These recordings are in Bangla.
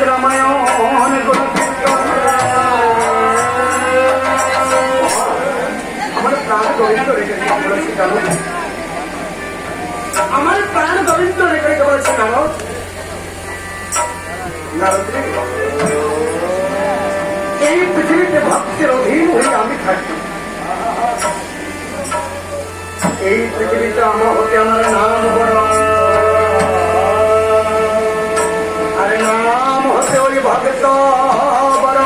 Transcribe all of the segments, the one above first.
রামায়ণ গুণ কীর্তন। আমার প্রাণ গোবিন্দ রেখে বলেছি কেন? আমার প্রাণ গোবিন্দ রেখে বলেছে কেন? এই পৃথিবীতে ভক্তের অধীন হয়ে আমি থাকি। এই পৃথিবীতে আমার হতে আমার নাম বড়, আরে নাম হতে ওই ভক্ত বড়,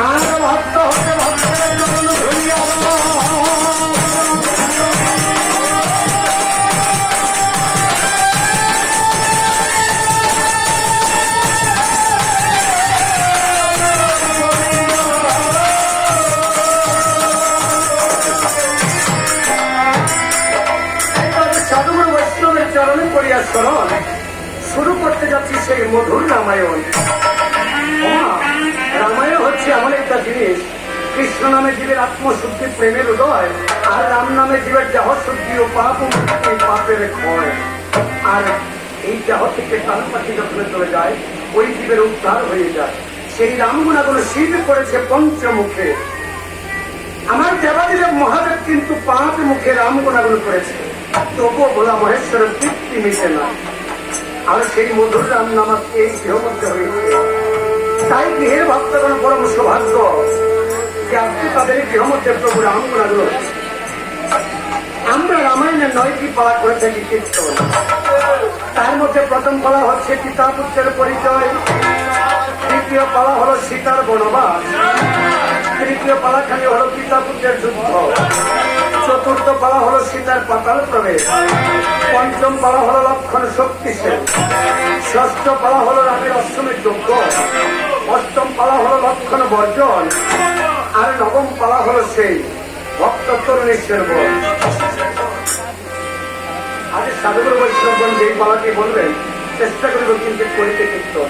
আর ভক্ত হতে ভক্তের জন্য ভুলিয়া চরণে করিয়া স্মরণ শুরু করতে যাচ্ছি সেই মধুর রামায়ণ। রামায়ণ হচ্ছে এমন একটা জিনিস, কৃষ্ণ নামে জীবের আত্মশুদ্ধি প্রেমের উদয়, আর রাম নামে জীবের দেহ শুদ্ধি ও পাপ পাপের ক্ষয়। আর এই দেহ থেকে প্রাণ পাখি যখন চলে যায় ওই জীবের উদ্ধার হয়ে যায়। সেই রামগুণাগুলো শিব করেছে পঞ্চমুখে। আমার দেবাদিদেব মহাদেব কিন্তু পাঁচ মুখে রামগুণাগুলো করেছে, তবুও ভোলা মহেশ্বরের তৃপ্তি মিশে না। আর সেই মধুর রাম নামাজ এই গৃহ মধ্যে হয়েছে। তাই গৃহের ভক্তগণ পরম সৌভাগ্য যে আজকে তাদের গৃহ মধ্যে প্রভু রামগুণাগুলো। আমরা রামায়ণের 9টি পালা করে থাকি কীর্তন। তার মধ্যে প্রথম পালা হচ্ছে পিতা পুত্রের পরিচয়, দ্বিতীয় পালা হলো সীতার বনবাস, তৃতীয় পালাখানি হলো পিতা পুত্রের যুদ্ধ, চতুর্থ পালা হলো সীতার পাতাল প্রবেশ, পঞ্চম পালা হলো লক্ষণ শক্তিশালী, ষষ্ঠ পালা হলো রামের অষ্টমের যজ্ঞ, অষ্টম পালা হলো লক্ষণ বর্জন, আর নবম পালা হলো সেই ভক্ত তরুণেশ্বর বল। আজ সাধুগুরু বৈষ্ণবগণ যেই পালাটি বলবেন চেষ্টা করব কিন্তু করিতে কীর্তন।